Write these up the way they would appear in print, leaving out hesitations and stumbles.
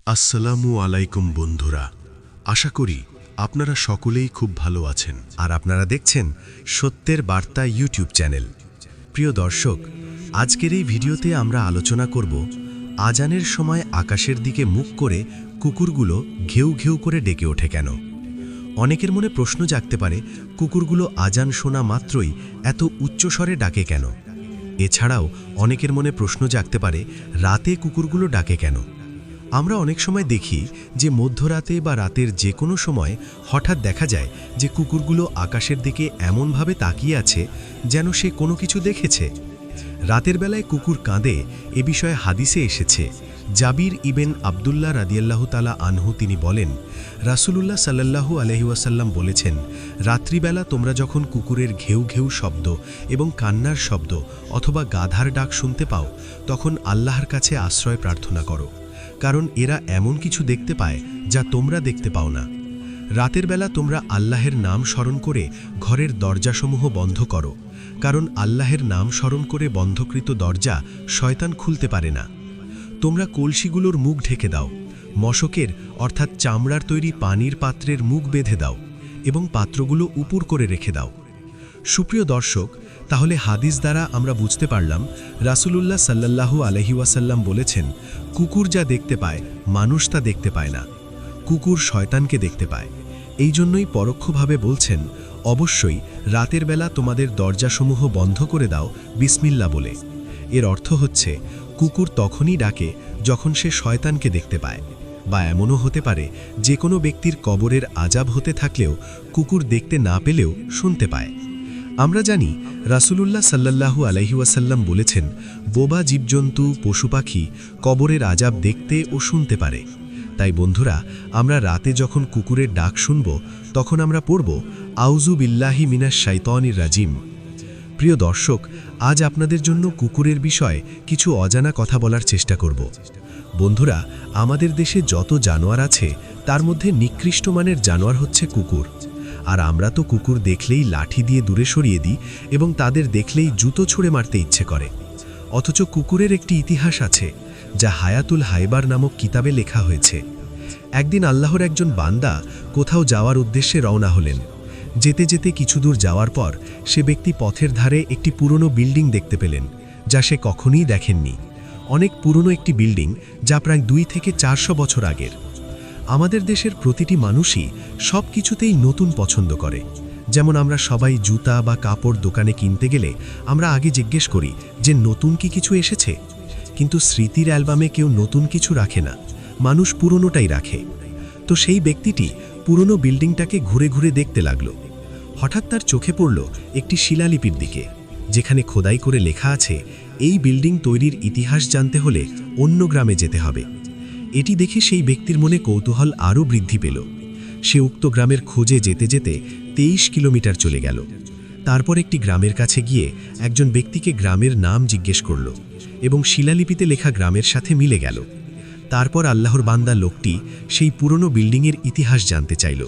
আসসালামু আলাইকুম বন্ধুরা, আশা করি আপনারা সকলেই খুব ভালো আছেন। আর আপনারা দেখছেন সত্যের বার্তা ইউটিউব চ্যানেল। প্রিয় দর্শক, আজকের এই ভিডিওতে আমরা আলোচনা করব আজানের সময় আকাশের দিকে মুখ করে কুকুরগুলো ঘেউ ঘেউ করে ডেকে ওঠে কেন। অনেকের মনে প্রশ্ন জাগতে পারে, কুকুরগুলো আজান শোনা মাত্রই এত উচ্চস্বরে ডাকে কেন। এছাড়াও অনেকের মনে প্রশ্ন জাগতে পারে, রাতে কুকুরগুলো ডাকে কেন। আমরা অনেক সময় দেখি যে মধ্যরাতে বা রাতের যে কোনো সময় হঠাৎ দেখা যায় যে কুকুরগুলো আকাশের দিকে এমনভাবে তাকিয়ে আছে যেন সে কোনো কিছু দেখেছে। রাতের বেলায় কুকুর কাঁদে এ বিষয়ে হাদিসে এসেছে। জাবির ইবেন আবদুল্লাহ রাদিয়াল্লাহু তাআলা আনহু তিনি বলেন, রাসূলুল্লাহ সাল্লাল্লাহু আলাইহি ওয়াসাল্লাম বলেছেন, রাত্রিবেলা তোমরা যখন কুকুরের ঘেউ ঘেউ শব্দ এবং কান্নার শব্দ অথবা গাধার ডাক শুনতে পাও, তখন আল্লাহর কাছে আশ্রয় প্রার্থনা করো, কারণ এরা এমন কিছু দেখতে পায় যা তোমরা দেখতে পাও না। রাতের বেলা তোমরা আল্লাহের নাম স্মরণ করে ঘরের দরজাসমূহ বন্ধ করো, কারণ আল্লাহের নাম স্মরণ করে বন্ধকৃত দরজা শয়তান খুলতে পারে না। তোমরা কলসিগুলোর মুখ ঢেকে দাও, মশকের অর্থাৎ চামড়ার তৈরি পানির পাত্রের মুখ বেঁধে দাও এবং পাত্রগুলো উপুর করে রেখে দাও। সুপ্রিয় দর্শক, তাহলে হাদিস দ্বারা আমরা বুঝতে পারলাম রাসূলুল্লাহ সাল্লাল্লাহু আলাইহি ওয়াসাল্লাম বলেছেন, কুকুর যা দেখতে পায় মানুষ তা দেখতে পায় না, কুকুর শয়তানকে দেখতে পায়। এই জন্যই পরোক্ষভাবে বলছেন, অবশ্যই রাতের বেলা তোমাদের দরজাসমূহ বন্ধ করে দাও বিসমিল্লাহ বলে। এর অর্থ হচ্ছে, কুকুর তখনই ডাকে যখন সে শয়তানকে দেখতে পায়। বা এমনও হতে পারে যে কোনো ব্যক্তির কবরের আযাব হতে থাকলেও কুকুর দেখতে না পেলেও শুনতে পায়। আমরা জানি রাসূলুল্লাহ সাল্লাল্লাহু আলাইহি ওয়াসাল্লাম বলেছেন, বোবা জীবজন্তু পশু পাখি কবরের আযাব দেখতে ও শুনতে পারে। তাই বন্ধুরা, আমরা রাতে যখন কুকুরের ডাক শুনব তখন আমরা পড়ব, আউযু বিল্লাহি মিনাশ শাইতানির রাজিম। প্রিয় দর্শক, আজ আপনাদের জন্য কুকুরের বিষয়ে কিছু অজানা কথা বলার চেষ্টা করব। বন্ধুরা, আমাদের দেশে যত জানোয়ার আছে তার মধ্যে নিকৃষ্ট মানের জানোয়ার হচ্ছে কুকুর। আর আমরা তো কুকুর দেখলেই লাঠি দিয়ে দূরে সরিয়ে দিই এবং তাদের দেখলেই জুতো ছুঁড়ে মারতে ইচ্ছে করে। অথচ কুকুরের একটি ইতিহাস আছে যা হায়াতুল হাইবার নামক কিতাবে লেখা হয়েছে। একদিন আল্লাহর একজন বান্দা কোথাও যাওয়ার উদ্দেশ্যে রওনা হলেন। যেতে যেতে কিছু দূর যাওয়ার পর সে ব্যক্তি পথের ধারে একটি পুরনো বিল্ডিং দেখতে পেলেন, যা সে কখনোই দেখেননি। অনেক পুরনো একটি বিল্ডিং, যা প্রায় 2 থেকে 400 বছর আগের। আমাদের দেশের প্রতিটি মানুষই সব কিছুতেই নতুন পছন্দ করে। যেমন আমরা সবাই জুতা বা কাপড় দোকানে কিনতে গেলে আমরা আগে জিজ্ঞেস করি যে নতুন কি কিছু এসেছে। কিন্তু স্মৃতির অ্যালবামে কেউ নতুন কিছু রাখে না, মানুষ পুরনোটাই রাখে। তো সেই ব্যক্তিটি পুরনো বিল্ডিংটাকে ঘুরে ঘুরে দেখতে লাগলো। হঠাৎ তার চোখে পড়ল একটি শিলালিপির দিকে, যেখানে খোদাই করে লেখা আছে, এই বিল্ডিং তৈরির ইতিহাস জানতে হলে অন্য গ্রামে যেতে হবে। এটি দেখে সেই ব্যক্তির মনে কৌতূহল আরও বৃদ্ধি পেল। সে উক্ত গ্রামের খোঁজে যেতে যেতে 23 কিলোমিটার চলে গেল। তারপর একটি গ্রামের কাছে গিয়ে একজন ব্যক্তিকে গ্রামের নাম জিজ্ঞেস করল এবং শিলালিপিতে লেখা গ্রামের সাথে মিলে গেল। তারপর আল্লাহর বান্দা লোকটি সেই পুরনো বিল্ডিংয়ের ইতিহাস জানতে চাইল।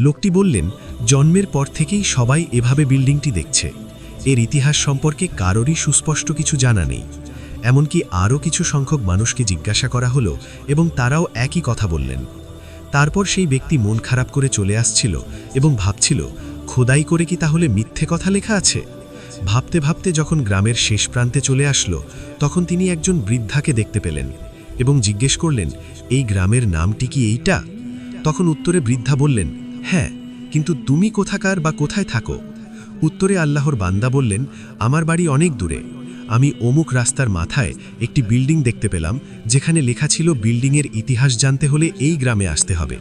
লোকটি বললেন, জন্মের পর থেকেই সবাই এভাবে বিল্ডিংটি দেখছে। এর ইতিহাস সম্পর্কে কারোরই সুস্পষ্ট কিছু জানা নেই। এমনকি আরও কিছু সংখ্যক মানুষকে জিজ্ঞাসা করা হলো এবং তারাও একই কথা বললেন। তারপর সেই ব্যক্তি মন খারাপ করে চলে আসছিল এবং ভাবছিল, খোদাই করে কি তাহলে মিথ্যে কথা লেখা আছে। ভাবতে ভাবতে যখন গ্রামের শেষ প্রান্তে চলে আসলো, তখন তিনি একজন বৃদ্ধাকে দেখতে পেলেন এবং জিজ্ঞেস করলেন, এই গ্রামের নামটি কি এইটা? তখন উত্তরে বৃদ্ধা বললেন, হ্যাঁ, কিন্তু তুমি কোথাকার বা কোথায় থাকো? উত্তরে আল্লাহর বান্দা বললেন, আমার বাড়ি অনেক দূরে। আমি অমুক রাস্তার মাথায় একটি বিল্ডিং দেখতে পেলাম, যেখানে লেখা ছিল বিল্ডিংয়ের ইতিহাস জানতে হলে এই গ্রামে আসতে হবে।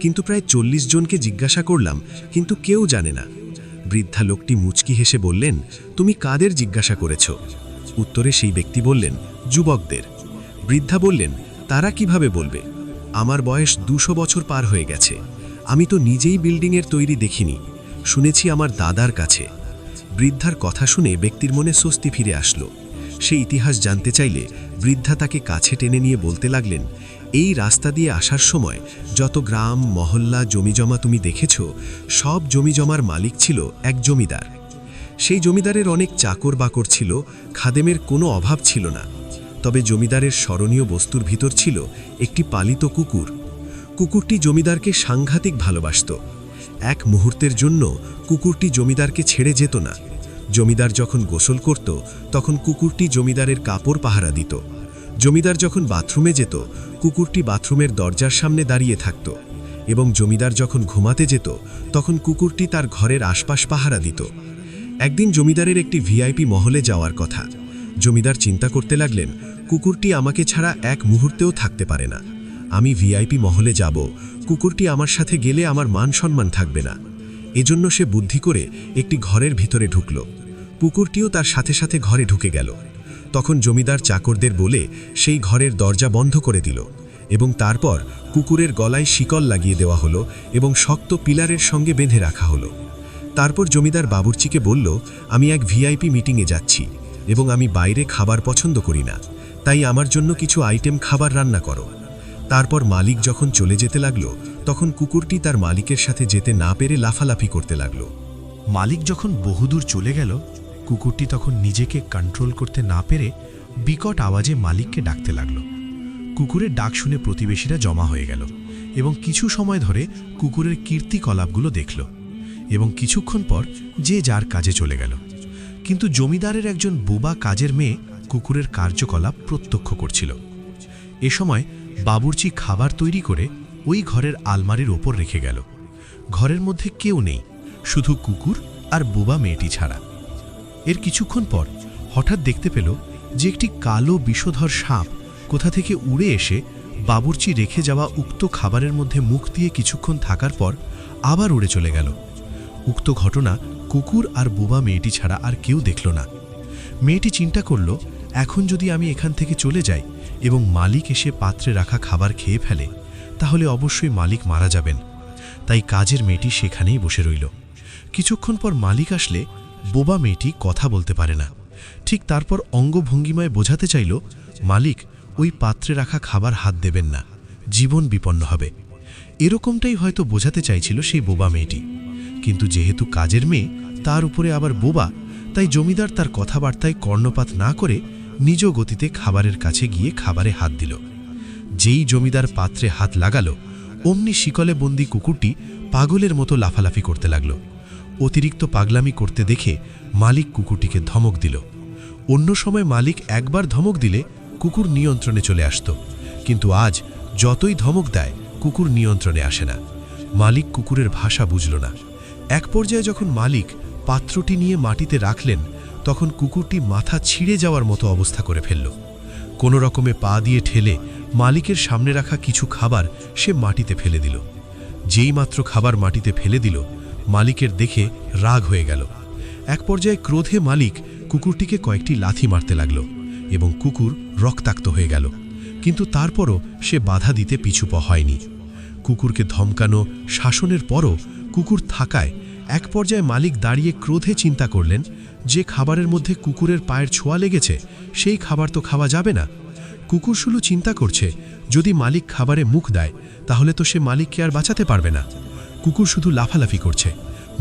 কিন্তু প্রায় 40 জনকে জিজ্ঞাসা করলাম, কিন্তু কেউ জানে না। বৃদ্ধা লোকটি মুচকি হেসে বললেন, তুমি কাদের জিজ্ঞাসা করেছ? উত্তরে সেই ব্যক্তি বললেন, যুবকদের। বৃদ্ধা বললেন, তারা কিভাবে বলবে? আমার বয়স 200 বছর পার হয়ে গেছে। আমি তো নিজেই বিল্ডিংয়ের তৈরি দেখিনি, শুনেছি আমার দাদার কাছে। বৃদ্ধার কথা শুনে ব্যক্তির মনে স্বস্তি ফিরে আসলো। সে ইতিহাস জানতে চাইলে বৃদ্ধা তাকে কাছে টেনে নিয়ে বলতে লাগলেন, এই রাস্তা দিয়ে আসার সময় যত গ্রাম মহল্লা জমিজমা তুমি দেখেছ, সব জমিজমার মালিক ছিল এক জমিদার। সেই জমিদারের অনেক চাকর বাকর ছিল, খাদেমের কোনো অভাব ছিল না। তবে জমিদারের স্মরণীয় বস্তুর ভিতর ছিল একটি পালিত কুকুর। কুকুরটি জমিদারকে সাংঘাতিক ভালোবাসত। এক মুহূর্তের জন্য কুকুরটি জমিদারকে ছেড়ে যেত না। জমিদার যখন গোসল করত তখন কুকুরটি জমিদারের কাপড় পাহারা দিত। জমিদার যখন বাথরুমে যেত কুকুরটি বাথরুমের দরজার সামনে দাঁড়িয়ে থাকত, এবং জমিদার যখন ঘুমাতে যেত তখন কুকুরটি তার ঘরের আশপাশ পাহারা দিত। একদিন জমিদারের একটি ভিআইপি মহলে যাওয়ার কথা। জমিদার চিন্তা করতে লাগলেন, কুকুরটি আমাকে ছাড়া এক মুহূর্তেও থাকতে পারে না। আমি ভিআইপি মহলে যাব, কুকুরটি আমার সাথে গেলে আমার মান সম্মান থাকবে না। এজন্য সে বুদ্ধি করে একটি ঘরের ভিতরে ঢুকল। কুকুরটিও তার সাথে সাথে ঘরে ঢুকে গেল। তখন জমিদার চাকরদের বলে সেই ঘরের দরজা বন্ধ করে দিল, এবং তারপর কুকুরের গলায় শিকল লাগিয়ে দেওয়া হলো এবং শক্ত পিলারের সঙ্গে বেঁধে রাখা হলো। তারপর জমিদার বাবুর্চিকে বলল, আমি এক ভিআইপি মিটিংয়ে যাচ্ছি এবং আমি বাইরে খাবার পছন্দ করি না, তাই আমার জন্য কিছু আইটেম খাবার রান্না করো। তারপর মালিক যখন চলে যেতে লাগলো তখন কুকুরটি তার মালিকের সাথে যেতে না পেরে লাফালাফি করতে লাগলো। মালিক যখন বহুদূর চলে গেল, কুকুরটি তখন নিজেকে কন্ট্রোল করতে না পেরে বিকট আওয়াজে মালিককে ডাকতে লাগল। কুকুরের ডাক শুনে প্রতিবেশীরা জমা হয়ে গেল এবং কিছু সময় ধরে কুকুরের কীর্তিকলাপগুলো দেখল, এবং কিছুক্ষণ পর যে যার কাজে চলে গেল। কিন্তু জমিদারের একজন বোবা কাজের মেয়ে কুকুরের কার্যকলাপ প্রত্যক্ষ করছিল। এ সময় বাবুর্চি খাবার তৈরি করে ওই ঘরের আলমারির ওপর রেখে গেল। ঘরের মধ্যে কেউ নেই, শুধু কুকুর আর বোবা মেয়েটি ছাড়া। এর কিছুক্ষণ পর হঠাৎ দেখতে পেল যে একটি কালো বিষধর সাপ কোথা থেকে উড়ে এসে বাবুর্চি রেখে যাওয়া উক্ত খাবারের মধ্যে মুখ দিয়ে কিছুক্ষণ থাকার পর আবার উড়ে চলে গেল। উক্ত ঘটনা কুকুর আর বোবা মেয়েটি ছাড়া আর কেউ দেখল না। মেয়েটি চিন্তা করল, এখন যদি আমি এখান থেকে চলে যাই এবং মালিক এসে পাত্রে রাখা খাবার খেয়ে ফেলে তাহলে অবশ্যই মালিক মারা যাবেন। তাই কাজের মেয়েটি সেখানেই বসে রইল। কিছুক্ষণ পর মালিক আসলে বোবা মেয়েটি কথা বলতে পারে না। ঠিক তারপর অঙ্গভঙ্গিমায় বোঝাতে চাইল, মালিক ওই পাত্রে রাখা খাবার হাত দেবেন না, জীবন বিপন্ন হবে। এরকমটাই হয়তো বোঝাতে চাইছিল সেই বোবা মেয়েটি। কিন্তু যেহেতু কাজের মেয়ে, তার উপরে আবার বোবা, তাই জমিদার তার কথাবার্তায় কর্ণপাত না করে নিজ গতিতে খাবারের কাছে গিয়ে খাবারে হাত দিল। যেই জমিদার পাত্রে হাত লাগালো, অমনি শিকলে বন্দি কুকুরটি পাগলের মতো লাফালাফি করতে লাগল। অতিরিক্ত পাগলামি করতে দেখে মালিক কুকুরটিকে ধমক দিল। অন্য সময় মালিক একবার ধমক দিলে কুকুর নিয়ন্ত্রণে চলে আসত, কিন্তু আজ যতই ধমক দেয় কুকুর নিয়ন্ত্রণে আসে না। মালিক কুকুরের ভাষা বুঝল না। এক পর্যায়ে যখন মালিক পাত্রটি নিয়ে মাটিতে রাখলেন তখন কুকুরটি মাথা ছিঁড়ে যাওয়ার মতো অবস্থা করে ফেলল। কোনো রকমে পা দিয়ে ঠেলে মালিকের সামনে রাখা কিছু খাবার সে মাটিতে ফেলে দিল। যেই মাত্র খাবার মাটিতে ফেলে দিল, মালিকের দেখে রাগ হয়ে গেল। এক পর্যায়ে ক্রোধে মালিক কুকুরটিকে কয়েকটি লাথি মারতে লাগল এবং কুকুর রক্তাক্ত হয়ে গেল। কিন্তু তারপরও সে বাধা দিতে পিছু পা হয়নি। কুকুরকে ধমকানো, শাসনের পরও কুকুর থাকায় এক পর্যায়ে মালিক দাঁড়িয়ে ক্রোধে চিন্তা করলেন, যে খাবারের মধ্যে কুকুরের পায়ের ছোঁয়া লেগেছে সেই খাবার তো খাওয়া যাবে না। কুকুর শুধু চিন্তা করছে, যদি মালিক খাবারে মুখ দেয় তাহলে তো সে মালিককে আর বাঁচাতে পারবে না। কুকুর শুধু লাফালাফি করছে।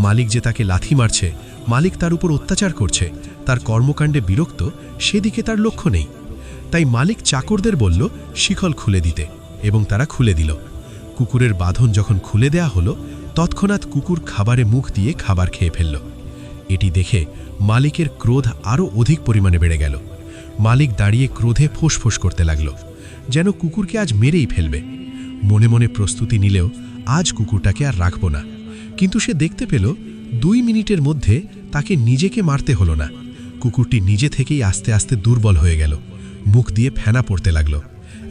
মালিক যে তাকে লাথি মারছে, মালিক তার উপর অত্যাচার করছে, তার কর্মকাণ্ডে বিরক্ত, সেদিকে তার লক্ষ্য নেই। তাই মালিক চাকরদের বলল শিকল খুলে দিতে, এবং তারা খুলে দিল। কুকুরের বাঁধন যখন খুলে দেয়া হলো, তৎক্ষণাৎ কুকুর খাবারে মুখ দিয়ে খাবার খেয়ে ফেলল। এটি দেখে মালিকের ক্রোধ আরও অধিক পরিমাণে বেড়ে গেল। মালিক দাঁড়িয়ে ক্রোধে ফোঁস করতে লাগল, যেন কুকুরকে আজ মেরেই ফেলবে। মনে মনে প্রস্তুতি নিলেও আজ কুকুরটাকে আর রাখব না। কিন্তু সে দেখতে পেল 2 মিনিটের মধ্যে তাকে নিজেকে মারতে হলো না। কুকুরটি নিজে থেকেই আস্তে আস্তে দুর্বল হয়ে গেল, মুখ দিয়ে ফেনা পড়তে লাগল।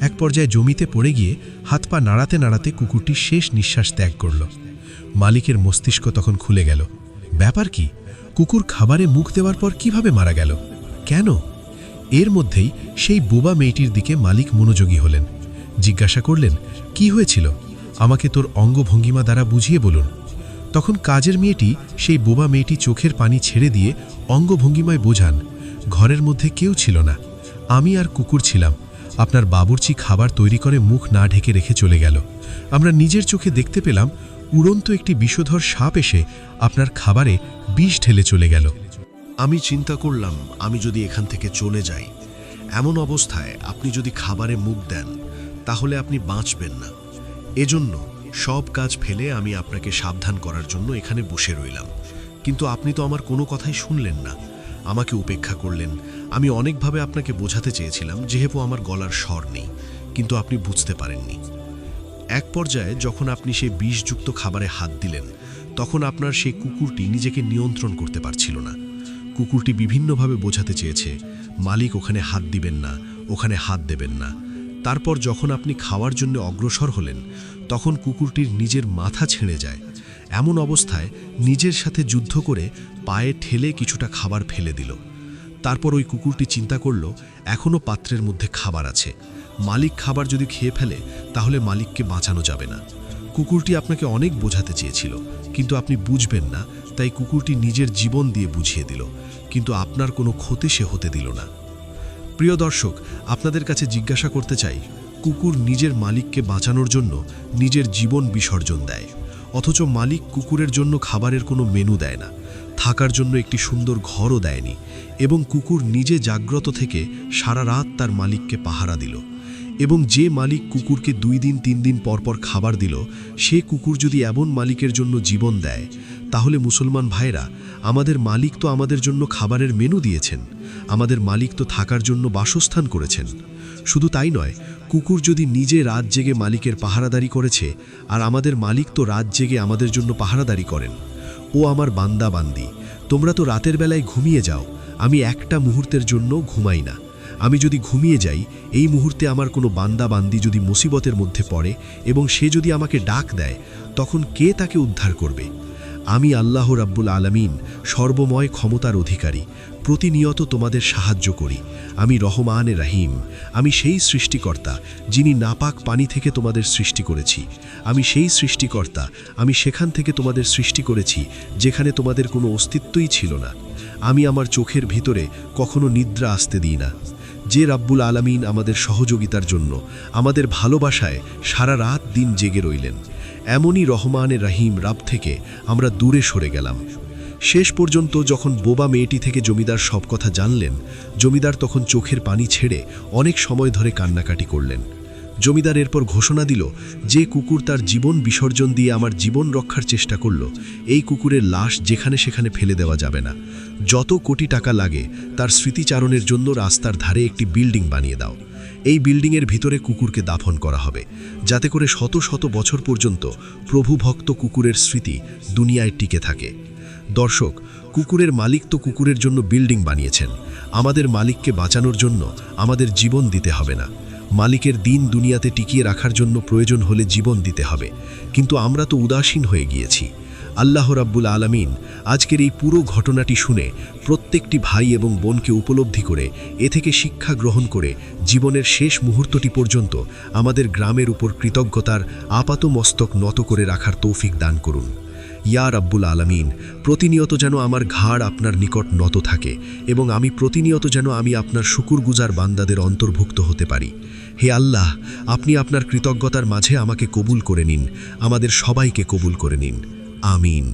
এক পর্যায়ে জমিতে পড়ে গিয়ে হাত পা নাড়াতে নাড়াতে কুকুরটি শেষ নিঃশ্বাস ত্যাগ করল। মালিকের মস্তিষ্ক তখন খুলে গেল। ব্যাপার কি? কুকুর খাবারে মুখ দেওয়ার পর কিভাবে মারা গেল? কেন? এর মধ্যেই সেই বোবা মেয়েটির দিকে মালিক মনোযোগী হলেন। জিজ্ঞাসা করলেন, কি হয়েছিল? আমাকে তোর অঙ্গভঙ্গিমা দ্বারা বুঝিয়ে বলুন। তখন কাজের মেয়েটি সেই বোবা মেয়েটি চোখের পানি ছেড়ে দিয়ে অঙ্গভঙ্গিমায় বোঝান, ঘরের মধ্যে কেউ ছিল না, আমি আর কুকুর ছিলাম। আপনার বাবুর্চি খাবার তৈরি করে মুখ না ঢেকে রেখে চলে গেল। আমরা নিজের চোখে দেখতে পেলাম উড়ন্ত একটি বিষধর সাপ এসে আপনার খাবারে বিষ ঢেলে চলে গেল। আমি চিন্তা করলাম, আমি যদি এখান থেকে চলে যাই, এমন অবস্থায় আপনি যদি খাবারে মুখ দেন তাহলে আপনি বাঁচবেন না। এজন্য সব কাজ ফেলে আমি আপনাকে সাবধান করার জন্য এখানে বসে রইলাম, কিন্তু আপনি তো আমার কোনো কথাই শুনলেন না, আমাকে উপেক্ষা করলেন। আমি অনেকভাবে আপনাকে বোঝাতে চেয়েছিলাম যেহেতু আমার গলার স্বর নেই, কিন্তু আপনি বুঝতে পারেননি। এক পর্যায়ে যখন আপনি সেই বিষযুক্ত খাবারে হাত দিলেন, তখন আপনার সেই কুকুরটি নিজেকে নিয়ন্ত্রণ করতে পারছিল না। কুকুরটি বিভিন্নভাবে বোঝাতে চেয়েছে মালিক ওখানে হাত দিবেন না, ওখানে হাত দেবেন না। তারপর যখন আপনি খাওয়ার জন্য অগ্রসর হলেন, তখন কুকুরটির নিজের মাথা ছেড়ে যায়। এমন অবস্থায় নিজের সাথে যুদ্ধ করে পায়ে ঠেলে কিছুটা খাবার ফেলে দিল। তারপর ওই কুকুরটি চিন্তা করল এখনও পাত্রের মধ্যে খাবার আছে, মালিক খাবার যদি খেয়ে ফেলে তাহলে মালিককে বাঁচানো যাবে না। কুকুরটি আপনাকে অনেক বোঝাতে চেয়েছিল, কিন্তু আপনি বুঝবেন না, তাই কুকুরটি নিজের জীবন দিয়ে বুঝিয়ে দিল, কিন্তু আপনার কোনো ক্ষতি সে হতে দিল না। প্রিয় দর্শক, আপনাদের কাছে জিজ্ঞাসা করতে চাই, কুকুর নিজের মালিককে বাঁচানোর জন্য নিজের জীবন বিসর্জন দেয়, অথচ মালিক কুকুরের জন্য খাবারের কোনো মেনু দেয় না, থাকার জন্য একটি সুন্দর ঘরও দেয়নি, এবং কুকুর নিজে জাগ্রত থেকে সারা রাত তার মালিককে পাহারা দিল। এবং যে মালিক কুকুরকে 2 দিন 3 দিন পরপর খাবার দিল, সে কুকুর যদি এমন মালিকের জন্য জীবন দেয়, তাহলে মুসলমান ভাইরা, আমাদের মালিক তো আমাদের জন্য খাবারের মেনু দিয়েছেন, আমাদের মালিক তো থাকার জন্য বাসস্থান করেছেন। শুধু তাই নয়, কুকুর যদি নিজে রাত জেগে মালিকের পাহারাদারি করেছে, আর আমাদের মালিক তো রাত জেগে আমাদের জন্য পাহারাদারি করেন। ও আমার বান্দা বান্দি, তোমরা তো রাতের বেলায় ঘুমিয়ে যাও, আমি একটা মুহূর্তের জন্য ঘুমাই না। আমি যদি ঘুমিয়ে যাই, এই মুহূর্তে আমার কোনো বান্দা বান্দি যদি মুসিবতের মধ্যে পড়ে এবং সে যদি আমাকে ডাক দেয়, তখন কে তাকে উদ্ধার করবে? আমি আল্লাহ রাব্বুল আলামিন, সর্বময় ক্ষমতার অধিকারী, প্রতিনিয়ত তোমাদের সাহায্য করি। আমি রহমান রাহিম, আমি সেই সৃষ্টিকর্তা যিনি নাপাক পানি থেকে তোমাদের সৃষ্টি করেছি। আমি সেই সৃষ্টিকর্তা, আমি সেখান থেকে তোমাদের সৃষ্টি করেছি যেখানে তোমাদের কোনো অস্তিত্বই ছিল না। আমি আমার চোখের ভিতরে কখনো নিদ্রা আসতে দিই না। যে রাব্বুল আলামিন আমাদের সহযোগিতার জন্য, আমাদের ভালোবাসায় সারা রাত দিন জেগে রইলেন, এমনই রহমান রাহিম রাব থেকে আমরা দূরে সরে গেলাম। শেষ পর্যন্ত যখন বোবা মেয়েটি থেকে জমিদার সব কথা জানলেন, জমিদার তখন চোখের পানি ছেড়ে অনেক সময় ধরে কান্নাকাটি করলেন। জমিদার এরপর ঘোষণা দিল, যে কুকুর তার জীবন বিসর্জন দিয়ে আমার জীবন রক্ষার চেষ্টা করল, এই কুকুরের লাশ যেখানে সেখানে ফেলে দেওয়া যাবে না। যত কোটি টাকা লাগে তার স্মৃতিচারণের জন্য রাস্তার ধারে একটি বিল্ডিং বানিয়ে দাও। এই বিল্ডিংয়ের ভিতরে কুকুরকে দাফন করা হবে, যাতে করে শত শত বছর পর্যন্ত প্রভু ভক্ত কুকুরের স্মৃতি দুনিয়ায় টিকে থাকে। দর্শক, কুকুরের মালিক তো কুকুরের জন্য বিল্ডিং বানিয়েছেন, আমাদের মালিককে বাঁচানোর জন্য আমাদের জীবন দিতে হবে না। মালিকের দিন দুনিয়াতে টিকিয়ে রাখার জন্য প্রয়োজন হলে জীবন দিতে হবে, কিন্তু আমরা তো উদাসীন হয়ে গিয়েছি। আল্লাহ রাব্বুল আলামিন আজকের এই পুরো ঘটনাটি শুনে প্রত্যেকটি ভাই এবং বোনকে উপলব্ধি করে এ থেকে শিক্ষা গ্রহণ করে জীবনের শেষ মুহূর্তটি পর্যন্ত আমাদের গ্রামের উপর কৃতজ্ঞতার আপাত মস্তক নত করে রাখার তৌফিক দান করুন। ইয়া রাব্বুল আলামিন, প্রতিনিয়ত যেন আমার ঘাড় আপনার নিকট নত থাকে এবং আমি প্রতিনিয়ত যেন আমি আপনার শুকুরগুজার বান্দাদের অন্তর্ভুক্ত হতে পারি। হে আল্লাহ, আপনি আপনার কৃতজ্ঞতার মাঝে আমাকে কবুল করে নিন, আমাদের সবাইকে কবুল করে নিন। আমিন।